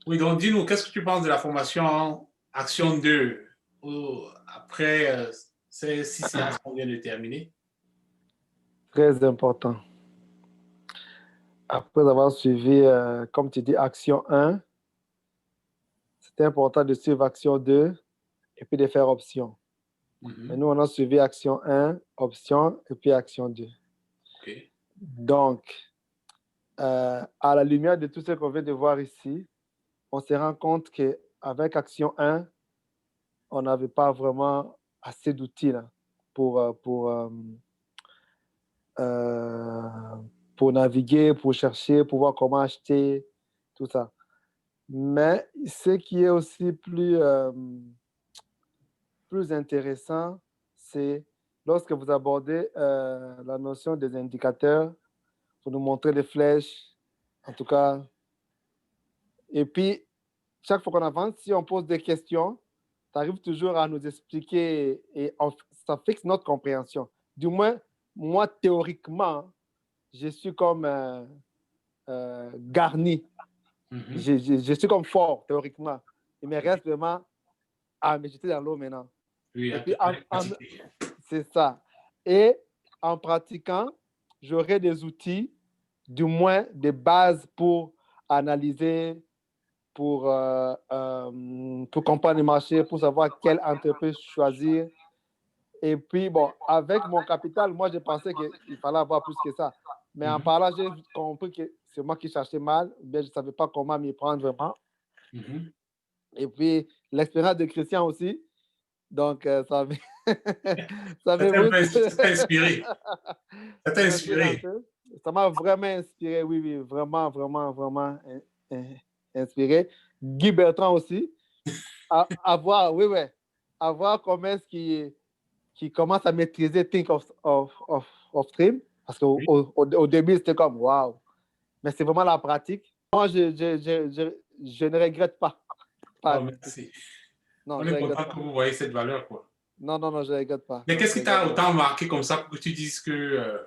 Oui, donc dis-nous, qu'est-ce que tu penses de la formation Action 2 après ces 6 séances qu'on vient de terminer? Très important. Après avoir suivi, comme tu dis, action 1, c'était important de suivre action 2 et puis de faire option. Mais nous, on a suivi action 1, option et puis action 2. OK. Donc, à la lumière de tout ce qu'on vient de voir ici, on se rend compte qu'avec action 1, on n'avait pas vraiment assez d'outils là, pour, euh, pour, euh, euh, pour naviguer, pour chercher, pour voir comment acheter, tout ça. Mais ce qui est aussi plus intéressant, c'est lorsque vous abordez la notion des indicateurs, vous nous montrez des flèches, en tout cas. Et puis, chaque fois qu'on avance, si on pose des questions, tu arrives toujours à nous expliquer et ça fixe notre compréhension. Du moins, moi, théoriquement, je suis comme garni. Je suis comme fort, théoriquement. Il me reste vraiment à me jeter dans l'eau maintenant. Oui, Et puis, pratiquer. c'est ça. Et en pratiquant, j'aurai des outils, du moins des bases pour analyser, pour comprendre le marché, pour savoir quelle entreprise choisir. Et puis, bon, avec mon capital, moi, je pensais qu'il fallait avoir plus que ça. Mais en parlant, j'ai compris que c'est moi qui cherchais mal, mais je ne savais pas comment m'y prendre vraiment. Et puis, l'expérience de Christian aussi. Donc, ça Ça t'a m'émoustille. inspiré. Ça t'a Ça m'inspire un inspiré. peu. Ça m'a vraiment inspiré, oui, oui, vraiment, vraiment, vraiment inspiré. Guy Bertrand aussi. À voir, oui, oui. À voir comment est-ce qu'il commence à maîtriser Think of Stream. Parce qu'au Oui. au début, c'était comme waouh. Mais c'est vraiment la pratique. Moi, je ne regrette pas. Pas Oh, du tout. merci. Non, On je est ne regrette content pas. que vous voyez cette valeur, quoi. Non, non, non, je ne regrette pas. Mais qu'est-ce Je qui t'a regrette pas. autant marqué comme ça pour que tu dises que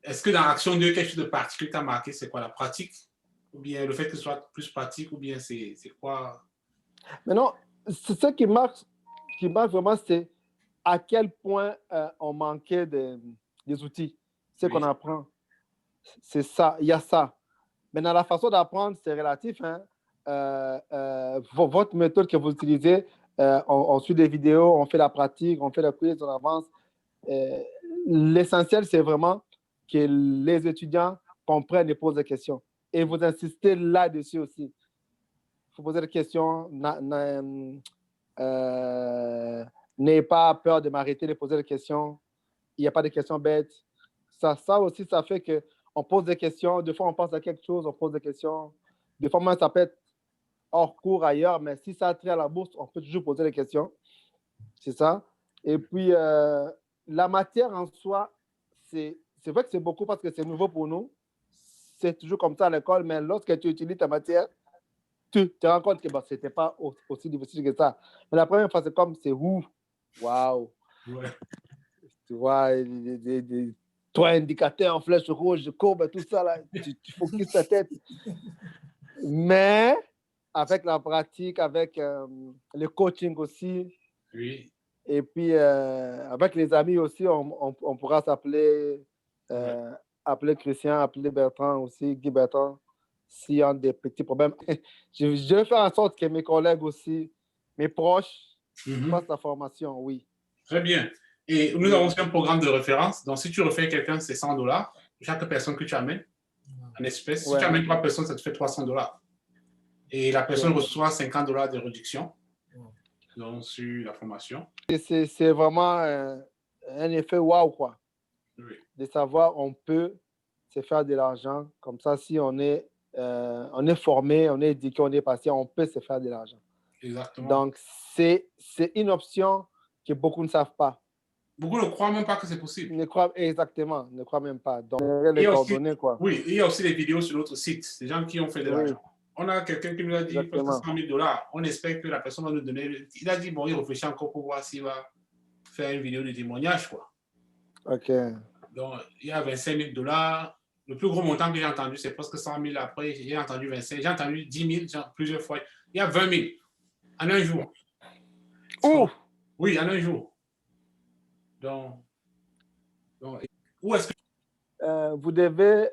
est-ce que dans Action 2, quelque chose de particulier t'a marqué, c'est quoi la pratique? Ou bien le fait que ce soit plus pratique, ou bien c'est quoi? Mais non, ce qui marque vraiment, c'est à quel point on manquait des outils. C'est qu'on Oui. apprend. C'est ça, il y a ça. Mais dans la façon d'apprendre, c'est relatif. Hein. Votre méthode que vous utilisez, on suit des vidéos, on fait la pratique, on fait le quiz, on avance. Euh, L'essentiel, c'est vraiment que les étudiants comprennent et posent des questions. Et vous insistez là-dessus aussi. Il faut poser des questions. N'ayez pas peur de m'arrêter de poser des questions. Il n'y a pas de questions bêtes. Ça aussi, ça fait qu'on pose des questions. Des fois, on pense à quelque chose, on pose des questions. Des fois, même, ça peut être hors cours ailleurs, mais si ça a trait à la bourse, on peut toujours poser des questions. C'est ça. Et puis, la matière en soi, c'est vrai que c'est beaucoup parce que c'est nouveau pour nous. C'est toujours comme ça à l'école, mais lorsque tu utilises ta matière, tu te rends compte que ce n'était pas aussi difficile que ça. Mais la première fois, c'est comme, c'est ouf. Waouh! Ouais. Tu vois, trois indicateurs en flèche rouge, courbe, tout ça, là, tu focuses ta tête. Mais avec la pratique, avec le coaching aussi, Oui. et puis avec les amis aussi, on pourra s'appeler, Ouais. appeler Christian, appeler Bertrand aussi, Guy Bertrand, s'il y a des petits problèmes. Je vais faire en sorte que mes collègues aussi, mes proches, fassent la formation, oui. Très bien. Et nous avons Oui. aussi un programme de référence. Donc, si tu refais quelqu'un, c'est 100 $. Chaque personne que tu amènes en espèces. Si tu Ouais. amènes 3 personnes, ça te fait 300 $. Et la personne Okay. reçoit 50 $ de réduction donc, sur la formation. C'est vraiment un effet waouh, quoi. Oui. De savoir on peut se faire de l'argent. Comme ça, si on est formé, on est éduqué, on est patient, on peut se faire de l'argent. Exactement. Donc, c'est une option que beaucoup ne savent pas. Beaucoup ne croient même pas que c'est possible. Ne croient exactement, ne croient même pas. Donc, Il les y a aussi, coordonnées, quoi. oui, il y a aussi des vidéos sur notre site, des gens qui ont fait de Oui, l'argent. On a quelqu'un qui nous a dit presque exactement. 100 000 $. On espère que la personne va nous donner. Il a dit, bon, il réfléchit encore pour voir s'il va faire une vidéo de témoignage, quoi. OK. Donc, il y a 25 000 $. Le plus gros montant que j'ai entendu, c'est presque 100 000. Après, j'ai entendu 25, j'ai entendu 10 000 plusieurs fois. Il y a 20 000 en un jour. Ouf! Oui, en un jour. Donc où est-ce que... Vous devez,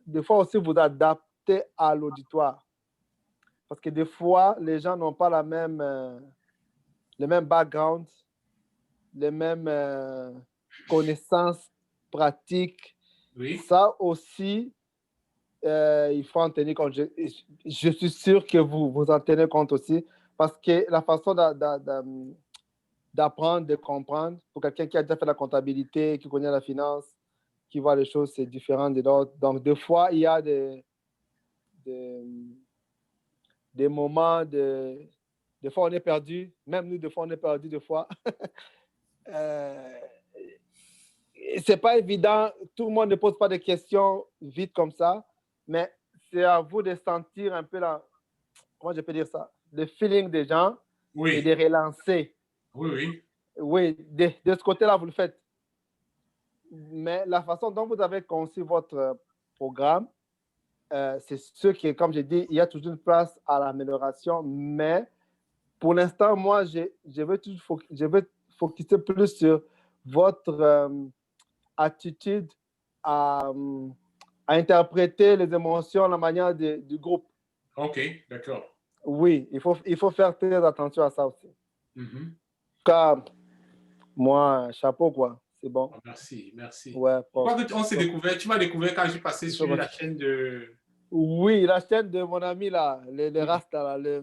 des fois aussi, vous adapter à l'auditoire. Parce que des fois, les gens n'ont pas le même background, les mêmes connaissances pratiques. Oui. Ça aussi, il faut en tenir compte. Je suis sûr que vous en tenez compte aussi, parce que la façon d'apprendre, de comprendre, pour quelqu'un qui a déjà fait la comptabilité, qui connaît la finance, qui voit les choses, c'est différent de l'autre. Donc, des fois, il y a des moments des fois, on est perdu. Même nous, des fois, on est perdu, des fois. C'est pas évident. Tout le monde ne pose pas de questions vite comme ça, mais c'est à vous de sentir un peu comment je peux dire ça, le feeling des gens et de relancer. Oui, oui. Oui, de ce côté-là, vous le faites. Mais la façon dont vous avez conçu votre programme, c'est sûr que, comme j'ai dit, il y a toujours une place à l'amélioration, mais pour l'instant, moi, je veux focuser plus sur votre attitude à interpréter les émotions, la manière du groupe. OK, d'accord. Oui, il faut faire très attention à ça aussi. Car moi, chapeau, quoi. C'est bon. Merci, merci. Ouais, On s'est découvert, tu m'as découvert quand j'ai passé sur la chaîne de... Oui, la chaîne de mon ami, là, le Rasta, là.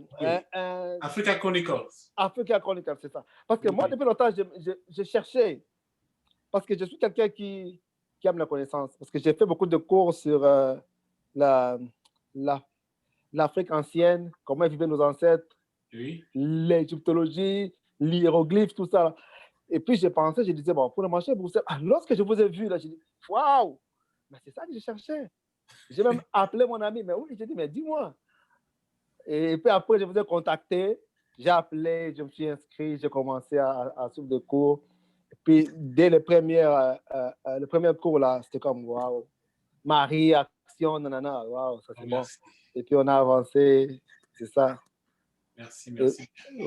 Africa Chronicles. Africa Chronicles, c'est ça. Parce que moi, depuis longtemps, je cherchais. Parce que je suis quelqu'un qui aime la connaissance. Parce que j'ai fait beaucoup de cours sur l'Afrique ancienne, comment vivaient nos ancêtres, l'égyptologie, l'hiéroglyphe, tout ça. Et puis, je disais, bon, pour le marché, lorsque je vous ai vu, là, j'ai dit, waouh, mais c'est ça que je cherchais. J'ai même appelé mon ami, mais oui, j'ai dit, mais dis-moi. Et puis après, je vous ai contacté, j'ai appelé, je me suis inscrit, j'ai commencé à suivre des cours. Et puis, dès le premier cours, là, c'était comme, waouh, Marie, action, nanana, waouh, ça c'est bon. Et puis, on a avancé, c'est ça. Merci, merci.